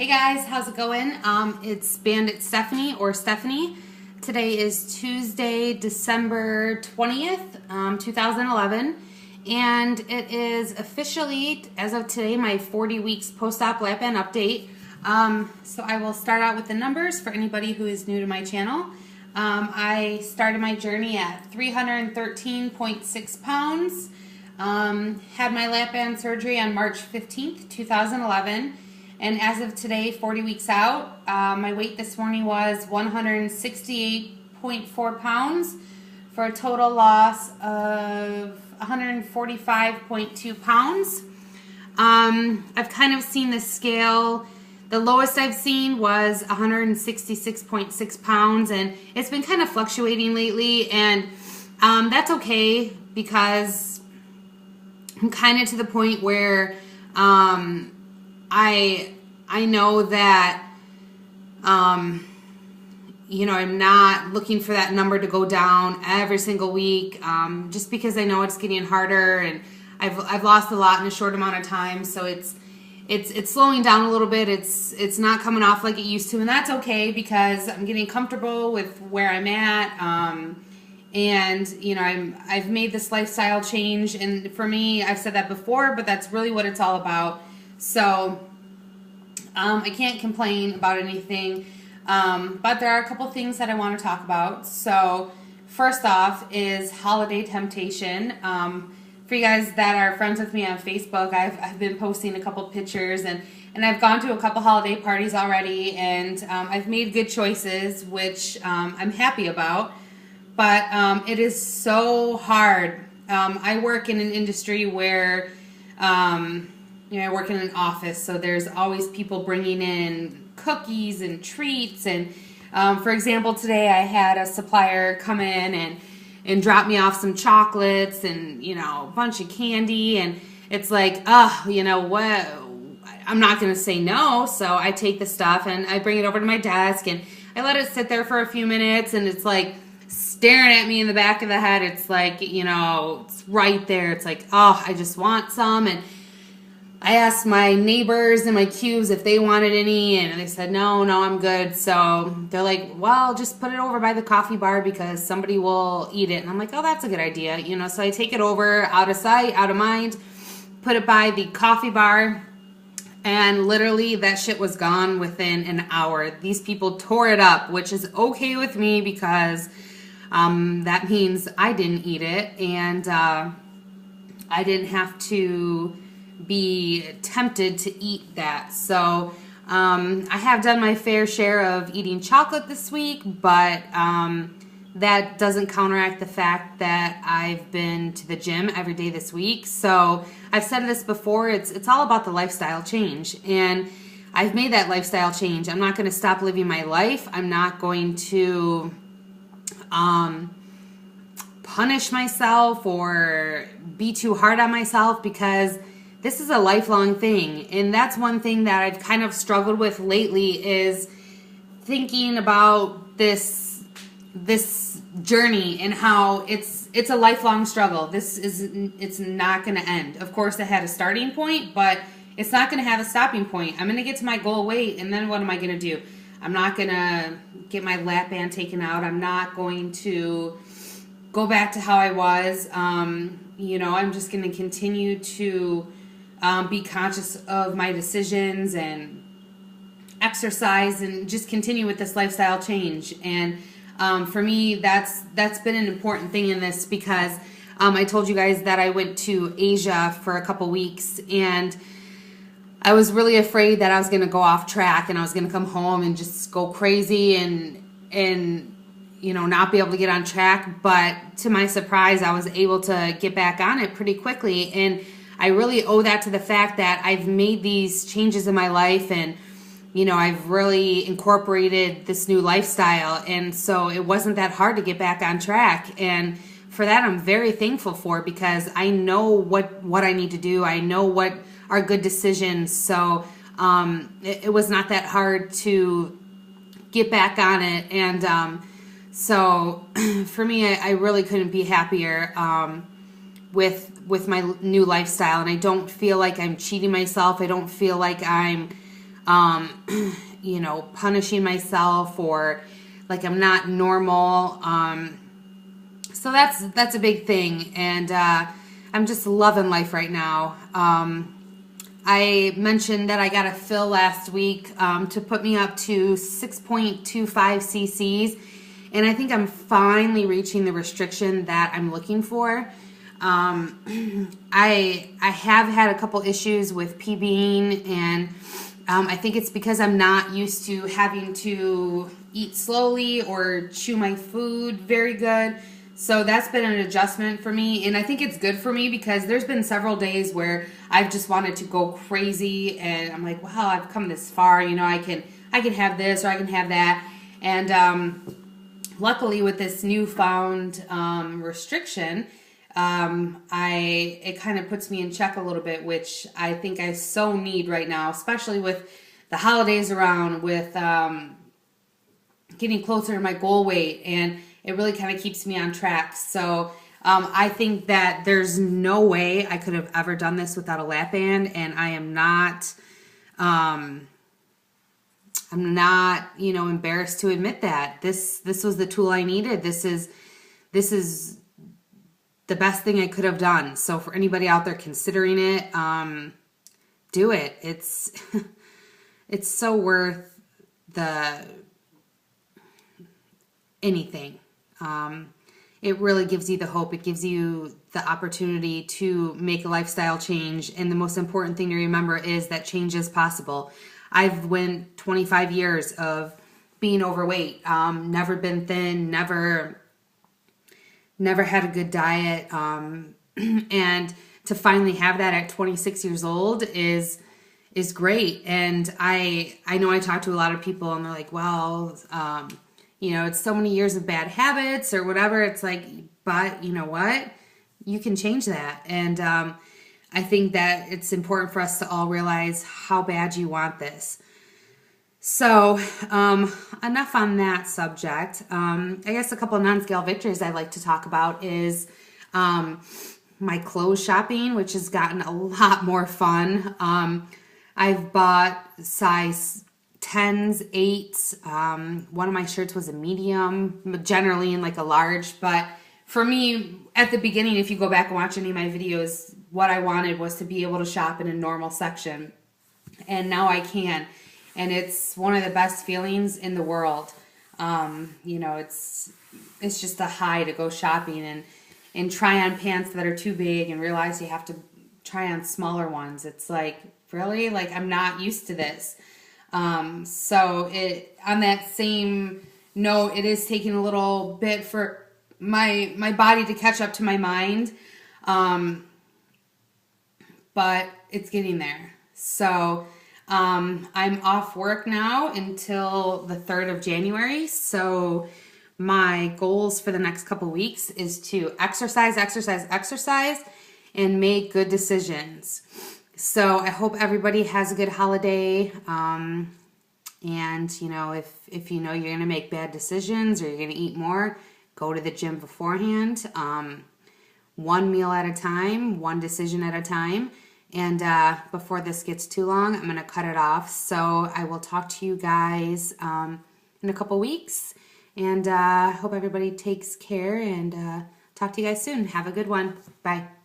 Hey guys, how's it going? It's Bandit Stephanie or Stephanie. Today is Tuesday, December 20th, 2011, and it is officially, as of today, my 40 weeks Post Op Lapband update. So I will start out with the numbers for anybody who is new to my channel. I started my journey at 313.6 pounds. Had my lapband surgery on March 15th, 2011. And as of today, 40 weeks out, my weight this morning was 168.4 pounds for a total loss of 145.2 pounds. I've kind of seen the scale. The lowest I've seen was 166.6 pounds, and it's been kind of fluctuating lately, and that's okay because I'm kind of to the point where I know that, you know, I'm not looking for that number to go down every single week, just because I know it's getting harder, and I've lost a lot in a short amount of time, so it's slowing down a little bit. It's not coming off like it used to, and that's okay because I'm getting comfortable with where I'm at. And you know, I've made this lifestyle change, and for me, I've said that before, but that's really what it's all about. So I can't complain about anything, but there are a couple things that I want to talk about. So first off is holiday temptation. For you guys that are friends with me on Facebook, I've been posting a couple pictures, and I've gone to a couple holiday parties already, and I've made good choices, which I'm happy about. But it is so hard. I work in an industry where you know, I work in an office, so there's always people bringing in cookies and treats. And for example, today I had a supplier come in and drop me off some chocolates and, you know, a bunch of candy. And it's like, you know what? I'm not going to say no. So I take the stuff and I bring it over to my desk and I let it sit there for a few minutes, and it's like staring at me in the back of the head. It's like, you know, it's right there. It's like, oh, I just want some. And I asked my neighbors and my cubes if they wanted any, and they said, no, I'm good. So they're like, well, just put it over by the coffee bar because somebody will eat it. And I'm like, oh, that's a good idea. You know, so I take it over, out of sight, out of mind, put it by the coffee bar, and literally that shit was gone within an hour. These people tore it up, which is okay with me because that means I didn't eat it, and I didn't have to be tempted to eat that. So I have done my fair share of eating chocolate this week, but that doesn't counteract the fact that I've been to the gym every day this week. So I've said this before, it's all about the lifestyle change, and I've made that lifestyle change. I'm not going to stop living my life. I'm not going to punish myself or be too hard on myself, because this is a lifelong thing. And that's one thing that I've kind of struggled with lately, is thinking about this journey and how it's a lifelong struggle. It's not going to end. Of course, it had a starting point, but it's not going to have a stopping point. I'm going to get to my goal weight, and then what am I going to do? I'm not going to get my lap band taken out. I'm not going to go back to how I was. You know, I'm just going to continue to be conscious of my decisions and exercise and just continue with this lifestyle change. And for me, that's been an important thing in this, because I told you guys that I went to Asia for a couple weeks, and I was really afraid that I was going to go off track and I was going to come home and just go crazy and you know, not be able to get on track. But to my surprise, I was able to get back on it pretty quickly, and I really owe that to the fact that I've made these changes in my life, and you know, I've really incorporated this new lifestyle, and so it wasn't that hard to get back on track. And for that, I'm very thankful for, because I know what I need to do. I know what are good decisions. So it was not that hard to get back on it. And so for me, I really couldn't be happier with my new lifestyle, and I don't feel like I'm cheating myself. I don't feel like I'm you know, punishing myself or like I'm not normal. So that's a big thing, and I'm just loving life right now. I mentioned that I got a fill last week to put me up to 6.25 cc's, and I think I'm finally reaching the restriction that I'm looking for. I have had a couple issues with PBing, and I think it's because I'm not used to having to eat slowly or chew my food very good. So that's been an adjustment for me, and I think it's good for me because there's been several days where I've just wanted to go crazy, and I'm like, wow, I've come this far, you know, I can have this or I can have that. And luckily with this newfound restriction, it kind of puts me in check a little bit, which I think I so need right now, especially with the holidays around, with getting closer to my goal weight, and it really kind of keeps me on track. So I think that there's no way I could have ever done this without a lap band, and I am not you know, embarrassed to admit that this was the tool I needed. This is the best thing I could have done. So for anybody out there considering it, do it. It's it's so worth anything. It really gives you the hope. It gives you the opportunity to make a lifestyle change. And the most important thing to remember is that change is possible. I've went 25 years of being overweight, never been thin, never had a good diet. And to finally have that at 26 years old is great. And I know I talk to a lot of people and they're like, well, you know, it's so many years of bad habits or whatever. It's like, but you know what? You can change that. And I think that it's important for us to all realize how bad you want this. So enough on that subject. I guess a couple of non-scale victories I'd like to talk about is my clothes shopping, which has gotten a lot more fun. I've bought size 10s, 8s. One of my shirts was a medium, generally in like a large. But for me, at the beginning, if you go back and watch any of my videos, what I wanted was to be able to shop in a normal section. And now I can. And it's one of the best feelings in the world. You know, it's just a high to go shopping and try on pants that are too big and realize you have to try on smaller ones. It's like, really? Like, I'm not used to this. So on that same note, it is taking a little bit for my body to catch up to my mind. But it's getting there. So, I'm off work now until the 3rd of January. So my goals for the next couple weeks is to exercise, and make good decisions. So I hope everybody has a good holiday. And you know, if you know you're going to make bad decisions or you're going to eat more, go to the gym beforehand. One meal at a time, one decision at a time. And before this gets too long, I'm going to cut it off. So I will talk to you guys in a couple weeks. And hope everybody takes care, and talk to you guys soon. Have a good one. Bye.